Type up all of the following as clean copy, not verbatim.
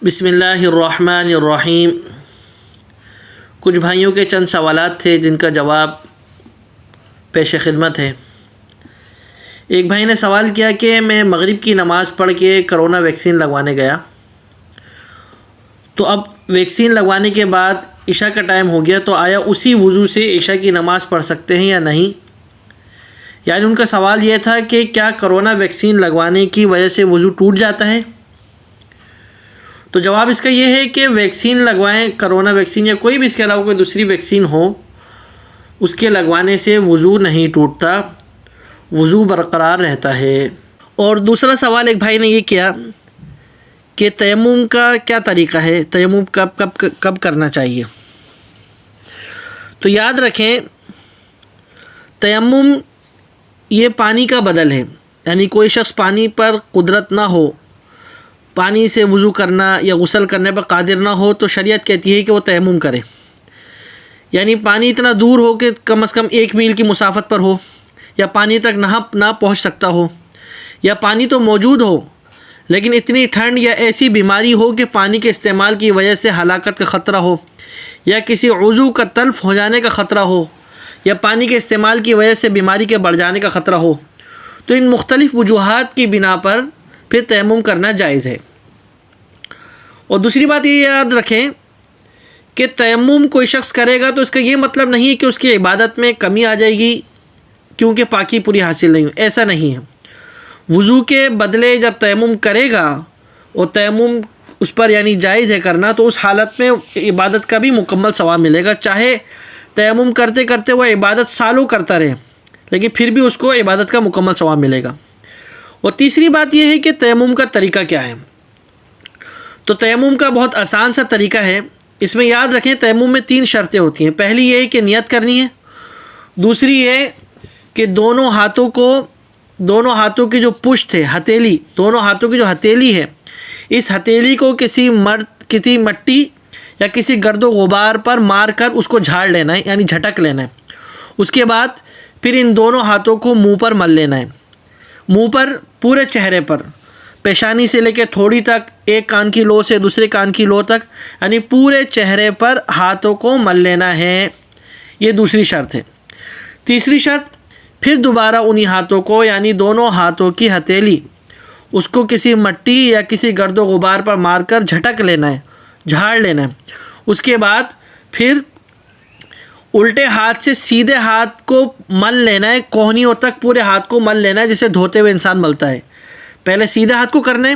بسم اللہ الرحمن الرحیم۔ کچھ بھائیوں کے چند سوالات تھے جن کا جواب پیش خدمت ہے۔ ایک بھائی نے سوال کیا کہ میں مغرب کی نماز پڑھ کے کرونا ویکسین لگوانے گیا، تو اب ویکسین لگوانے کے بعد عشاء کا ٹائم ہو گیا، تو آیا اسی وضو سے عشاء کی نماز پڑھ سکتے ہیں یا نہیں؟ یعنی ان کا سوال یہ تھا کہ کیا کرونا ویکسین لگوانے کی وجہ سے وضو ٹوٹ جاتا ہے؟ تو جواب اس کا یہ ہے کہ ویکسین لگوائیں، کرونا ویکسین یا کوئی بھی اس کے علاوہ کوئی دوسری ویکسین ہو، اس کے لگوانے سے وضو نہیں ٹوٹتا، وضو برقرار رہتا ہے۔ اور دوسرا سوال ایک بھائی نے یہ کیا کہ تیمم کا کیا طریقہ ہے، تیمم کب کرنا چاہیے؟ تو یاد رکھیں، تیمم یہ پانی کا بدل ہے، یعنی کوئی شخص پانی پر قدرت نہ ہو، پانی سے وضو کرنا یا غسل کرنے پر قادر نہ ہو، تو شریعت کہتی ہے کہ وہ تیمم کرے۔ یعنی پانی اتنا دور ہو کہ کم از کم 1 میل کی مسافت پر ہو، یا پانی تک نہ پہنچ سکتا ہو، یا پانی تو موجود ہو لیکن اتنی ٹھنڈ یا ایسی بیماری ہو کہ پانی کے استعمال کی وجہ سے ہلاکت کا خطرہ ہو، یا کسی عضو کا تلف ہو جانے کا خطرہ ہو، یا پانی کے استعمال کی وجہ سے بیماری کے بڑھ جانے کا خطرہ ہو، تو ان مختلف وجوہات کی بنا پر پھر تیمم کرنا جائز ہے۔ اور دوسری بات یہ یاد رکھیں کہ تیمم کوئی شخص کرے گا تو اس کا یہ مطلب نہیں ہے کہ اس کی عبادت میں کمی آ جائے گی کیونکہ پاکی پوری حاصل نہیں ہو، ایسا نہیں ہے۔ وضو کے بدلے جب تیمم کرے گا اور تیمم اس پر یعنی جائز ہے کرنا، تو اس حالت میں عبادت کا بھی مکمل ثواب ملے گا، چاہے تیمم کرتے کرتے وہ عبادت سالوں کرتا رہے لیکن پھر بھی اس کو عبادت کا مکمل ثواب ملے گا۔ اور تیسری بات یہ ہے کہ تیمم کا طریقہ کیا ہے؟ تو تیمم کا بہت آسان سا طریقہ ہے۔ اس میں یاد رکھیں تیمم میں 3 شرطیں ہوتی ہیں۔ پہلی یہ ہے کہ نیت کرنی ہے، دوسری یہ کہ دونوں ہاتھوں کی جو پشت ہے، ہتھیلی، دونوں ہاتھوں کی جو ہتھیلی ہے، اس ہتھیلی کو کسی مٹی یا کسی گرد و غبار پر مار کر اس کو جھاڑ لینا ہے، یعنی جھٹک لینا ہے۔ اس کے بعد پھر ان دونوں ہاتھوں کو منہ پر مل لینا ہے، منہ پر، پورے چہرے پر، پیشانی سے لے کے تھوڑی تک، ایک کان کی لو سے دوسرے کان کی لو تک، یعنی پورے چہرے پر ہاتھوں کو مل لینا ہے۔ یہ دوسری شرط ہے۔ تیسری شرط، پھر دوبارہ انہی ہاتھوں کو، یعنی دونوں ہاتھوں کی ہتھیلی، اس کو کسی مٹی یا کسی گرد و غبار پر مار کر جھٹک لینا ہے، جھاڑ لینا ہے۔ اس کے بعد پھر الٹے ہاتھ سے سیدھے ہاتھ کو مل لینا ہے، کوہنیوں تک پورے ہاتھ کو مل لینا ہے، جسے دھوتے ہوئے انسان ملتا ہے۔ پہلے سیدھے ہاتھ کو کرنا ہے،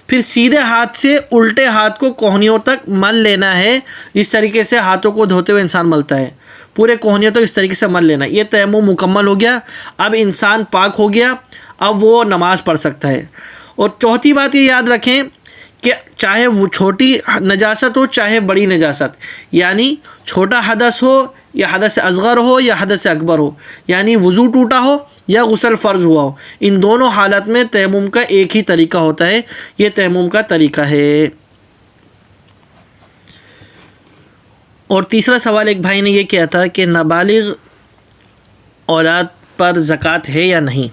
پھر سیدھے ہاتھ سے الٹے ہاتھ کو کوہنیوں تک مل لینا ہے، اس طریقے سے ہاتھوں کو دھوتے ہوئے انسان ملتا ہے، پورے کوہنیوں تک اس طریقے سے مل لینا ہے۔ یہ تیمم مکمل ہو گیا، اب انسان پاک ہو گیا، اب وہ نماز پڑھ سکتا ہے۔ اور چوتھی بات یہ یاد رکھیں کہ چاہے وہ چھوٹی نجاست ہو چاہے بڑی نجاست، یعنی چھوٹا حدث ہو یا حدث اصغر ہو یا حدث اکبر ہو، یعنی وضو ٹوٹا ہو یا غسل فرض ہوا ہو، ان دونوں حالت میں تیمم کا ایک ہی طریقہ ہوتا ہے۔ یہ تیمم کا طریقہ ہے۔ اور تیسرا سوال ایک بھائی نے یہ کیا تھا کہ نابالغ اولاد پر زکوٰۃ ہے یا نہیں؟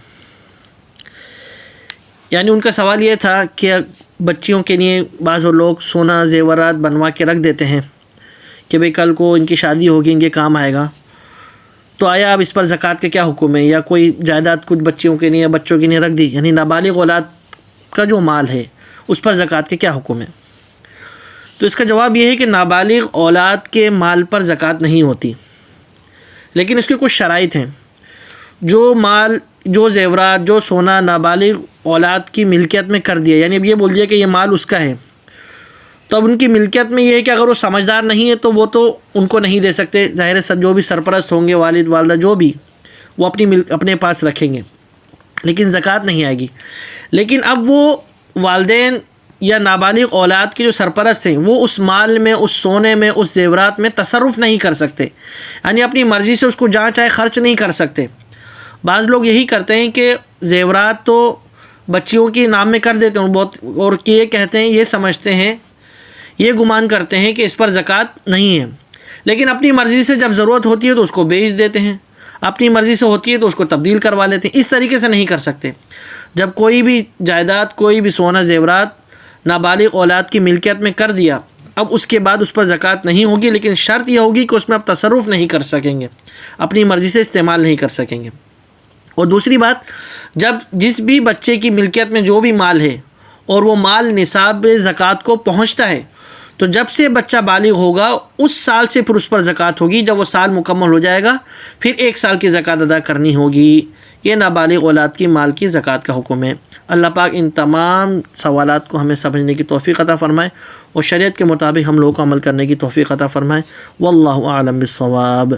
یعنی ان کا سوال یہ تھا کہ بچیوں کے لیے بعض لوگ سونا زیورات بنوا کے رکھ دیتے ہیں کہ بھئی کل کو ان کی شادی ہوگی، ان کے کام آئے گا، تو آیا اب اس پر زکوٰۃ کا کیا حکم ہے؟ یا کوئی جائیداد کچھ بچیوں کے لیے یا بچوں کے لیے رکھ دی، یعنی نابالغ اولاد کا جو مال ہے اس پر زکوٰۃ کا کیا حکم ہے؟ تو اس کا جواب یہ ہے کہ نابالغ اولاد کے مال پر زکوٰۃ نہیں ہوتی، لیکن اس کے کچھ شرائط ہیں۔ جو مال، جو زیورات، جو سونا نابالغ اولاد کی ملکیت میں کر دیا، یعنی اب یہ بول دیا کہ یہ مال اس کا ہے، تو اب ان کی ملکیت میں یہ ہے کہ اگر وہ سمجھدار نہیں ہے تو وہ تو ان کو نہیں دے سکتے، ظاہر ہے جو بھی سرپرست ہوں گے، والد والدہ جو بھی، وہ اپنے پاس رکھیں گے، لیکن زکوٰۃ نہیں آئے گی۔ لیکن اب وہ والدین یا نابالغ اولاد کے جو سرپرست ہیں، وہ اس مال میں، اس سونے میں، اس زیورات میں تصرف نہیں کر سکتے، یعنی اپنی مرضی سے اس کو جہاں چاہے خرچ نہیں کر سکتے۔ بعض لوگ یہی کرتے ہیں کہ زیورات تو بچیوں کے نام میں کر دیتے ہیں بہت، اور یہ کہتے ہیں، یہ سمجھتے ہیں، یہ گمان کرتے ہیں کہ اس پر زکوٰۃ نہیں ہے، لیکن اپنی مرضی سے جب ضرورت ہوتی ہے تو اس کو بیچ دیتے ہیں، اپنی مرضی سے ہوتی ہے تو اس کو تبدیل کروا لیتے ہیں۔ اس طریقے سے نہیں کر سکتے۔ جب کوئی بھی جائیداد، کوئی بھی سونا زیورات نابالغ اولاد کی ملکیت میں کر دیا، اب اس کے بعد اس پر زکوٰۃ نہیں ہوگی، لیکن شرط یہ ہوگی کہ اس میں اب تصرف نہیں کر سکیں گے، اپنی مرضی سے استعمال نہیں کر سکیں گے۔ اور دوسری بات، جب جس بھی بچے کی ملکیت میں جو بھی مال ہے اور وہ مال نصاب زکوٰۃ کو پہنچتا ہے، تو جب سے بچہ بالغ ہوگا اس سال سے پھر اس پر زکوٰۃ ہوگی۔ جب وہ سال مکمل ہو جائے گا پھر 1 سال کی زکوٰۃ ادا کرنی ہوگی۔ یہ نابالغ اولاد کی مال کی زکوٰۃ کا حکم ہے۔ اللہ پاک ان تمام سوالات کو ہمیں سمجھنے کی توفیق عطا فرمائے اور شریعت کے مطابق ہم لوگوں کو عمل کرنے کی توفیق عطا فرمائے۔ واللہ اعلم بالصواب۔